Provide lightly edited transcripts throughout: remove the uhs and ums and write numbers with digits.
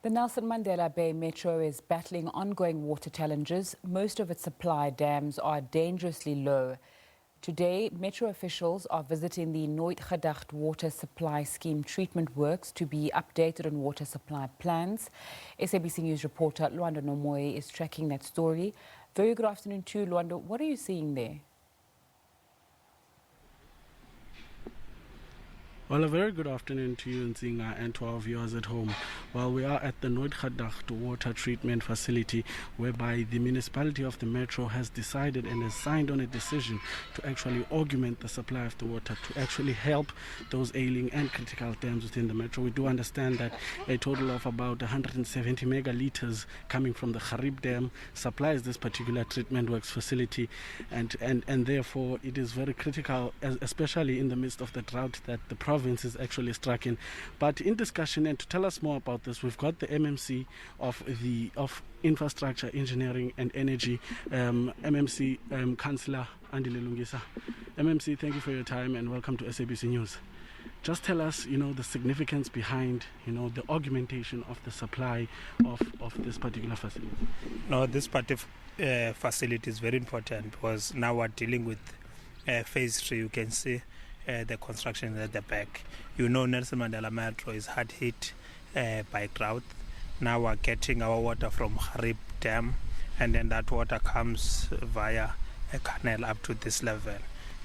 The Nelson Mandela Bay Metro is battling ongoing water challenges. Most of its supply dams are dangerously low. Today, Metro officials are visiting the Nooitgedacht water supply scheme treatment works to be updated on water supply plans. SABC News reporter Lwando Nomoyi is tracking that story. Very good afternoon to you, Lwando. What are you seeing there? Well, a very good afternoon to you, Nzinga, and to our viewers at home. Well, we are at the Nooitgedacht water treatment facility, whereby the municipality of the Metro has decided and has signed on a decision to actually augment the supply of the water to actually help those ailing and critical dams within the Metro. We do understand that a total of about 170 megalitres coming from the Kharib Dam supplies this particular treatment works facility, and therefore it is very critical, especially in the midst of the drought that the province is actually striking. But in discussion and to tell us more about this, we've got the MMC of Infrastructure, Engineering and Energy, MMC Councillor Andile Lungisa. MMC, thank you for your time and welcome to SABC News. Just tell us, the significance behind, the augmentation of the supply of this particular facility. No, this particular facility is very important because now we're dealing with phase 3. You can see the construction at the back. Nelson Mandela Metro is hard hit by drought. Now we're getting our water from Kharib Dam, and then that water comes via a canal up to this level.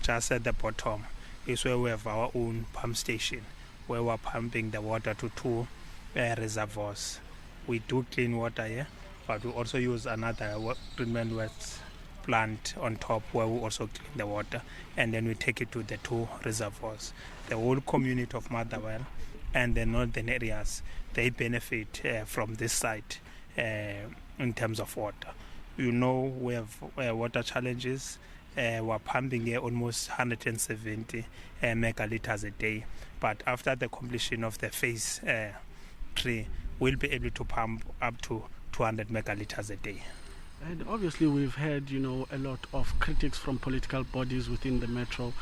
Just at the bottom is where we have our own pump station, where we're pumping the water to two reservoirs. We do clean water here, but we also use another treatment works plant on top where we also clean the water, and then we take it to the two reservoirs. The whole community of Motherwell and the northern areas, they benefit from this site in terms of water. We have water challenges. We're pumping here almost 170 megalitres a day, but after the completion of the phase 3, we'll be able to pump up to 200 megalitres a day. And obviously we've had, a lot of critics from political bodies within the Metro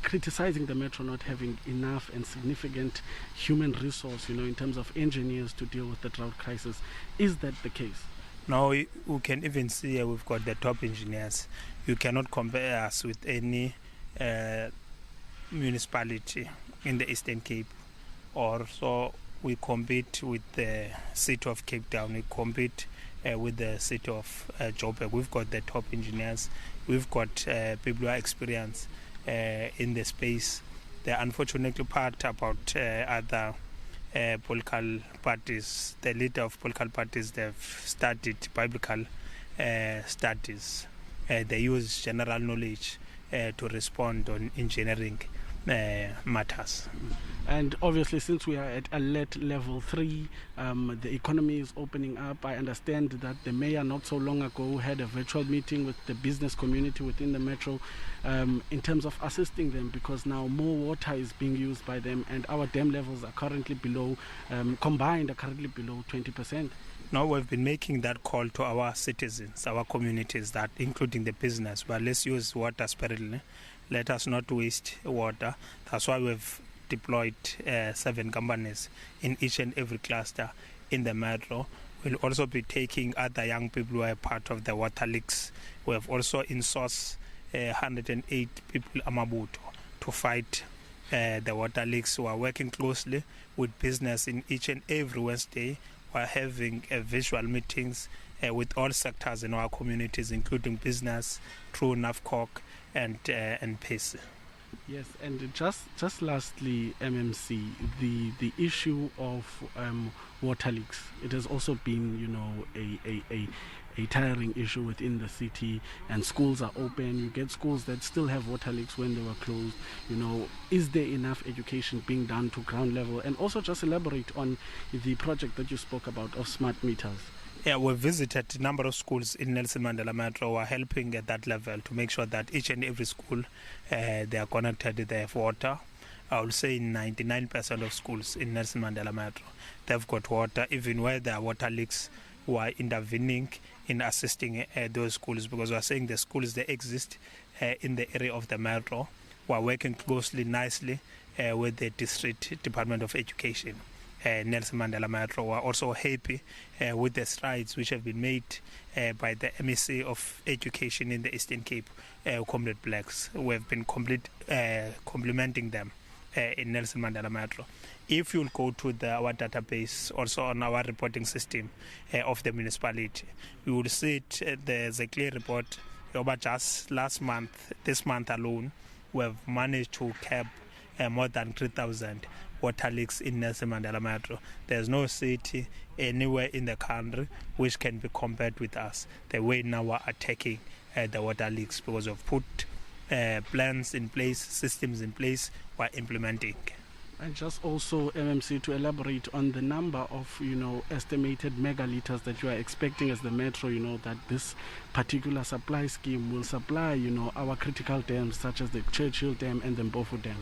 criticizing the Metro not having enough and significant human resource, in terms of engineers to deal with the drought crisis. Is that the case? No, we can even see here we've got the top engineers. You cannot compare us with any municipality in the Eastern Cape. Or so we compete with the city of Cape Town. We compete with the city of Joburg. We've got the top engineers. We've got people who are experienced in the space. The unfortunate part about other political parties, the leader of political parties, they've studied biblical studies. They use general knowledge to respond on engineering matters. And obviously, since we are at alert level 3, the economy is opening up. I understand that the mayor not so long ago had a virtual meeting with the business community within the Metro in terms of assisting them, because now more water is being used by them and our dam levels are currently below, combined are currently below 20%. Now we've been making that call to our citizens, our communities, that including the business, but let's use water sparingly. Let us not waste water. That's why we've deployed 7 companies in each and every cluster in the Metro. We'll also be taking other young people who are part of the water leaks. We have also in-sourced 108 people Amabuto to fight the water leaks. We are working closely with business in each and every Wednesday. We are having visual meetings with all sectors in our communities, including business, through NAFCOC and PACE. Yes, and just lastly, MMC, the issue of water leaks. It has also been, a tiring issue within the city, and schools are open. You get schools that still have water leaks when they were closed. Is there enough education being done to ground level? And also just elaborate on the project that you spoke about of smart meters. Yeah, we visited a number of schools in Nelson Mandela Metro. We're helping at that level to make sure that each and every school, they are connected, they have water. I would say 99% of schools in Nelson Mandela Metro, they've got water. Even where there are water leaks, we are intervening in assisting those schools, because we are saying the schools, they exist in the area of the Metro. We are working closely, nicely with the District Department of Education Nelson Mandela Metro. We're also happy with the strides which have been made by the MEC of Education in the Eastern Cape, Comrade Blacks. We have been complimenting them in Nelson Mandela Metro. If you'll go to our database, also on our reporting system of the municipality, you will see there's a clear report. But just this month alone, we have managed to cap more than 3,000 water leaks in Nelson Mandela Metro. There's no city anywhere in the country which can be compared with us, the way now we're attacking the water leaks, because we've put plans in place, systems in place, we're implementing. And just also, MMC, to elaborate on the number of, estimated megalitres that you are expecting as the Metro, that this particular supply scheme will supply, our critical dams such as the Churchill Dam and the Mpofu Dam.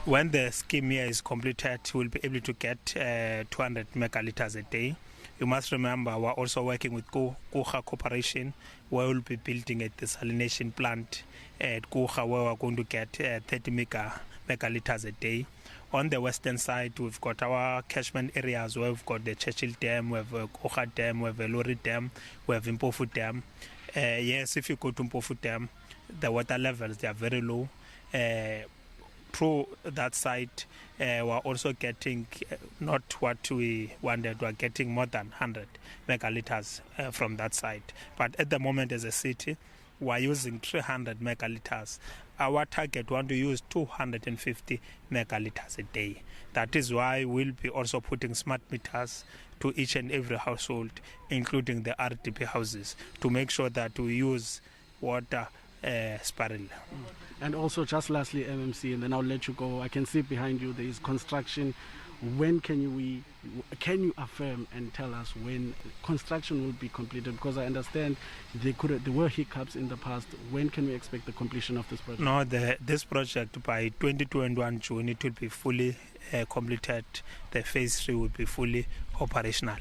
When the scheme here is completed, we'll be able to get 200 megalitres a day. You must remember, we're also working with Kucha Corporation, where we'll be building a desalination plant at Kucha, where we're going to get 30 megalitres a day. On the western side, we've got our catchment areas where we've got the Churchill Dam, we have a Kucha Dam, we have a Lori Dam, we have Mpofu Dam. Yes, if you go to Mpofu Dam, the water levels, they are very low. Through that side, we're also getting not what we wanted, we're getting more than 100 megalitres from that side. But at the moment as a city, we're using 300 megalitres. Our target, we want to use 250 megalitres a day. That is why we'll be also putting smart meters to each and every household, including the RDP houses, to make sure that we use water sparingly. And also, just lastly, MMC, and then I'll let you go. I can see behind you there is construction. When can you affirm and tell us when construction will be completed? Because I understand there were hiccups in the past. When can we expect the completion of this project? No, this project by 2021 June it will be fully completed. The phase 3 will be fully operational.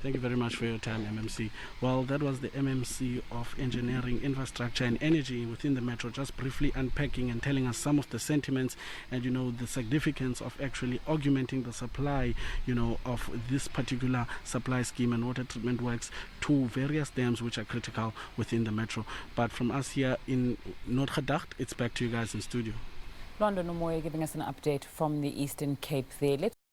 Thank you very much for your time, MMC. Well, that was the MMC of Engineering, Infrastructure and Energy within the Metro, just briefly unpacking and telling us some of the sentiments and, the significance of actually augmenting the supply, of this particular supply scheme and water treatment works to various dams which are critical within the Metro. But from us here in Nooitgedacht, it's back to you guys in studio. Lwando Nomoyi giving us an update from the Eastern Cape there. Let's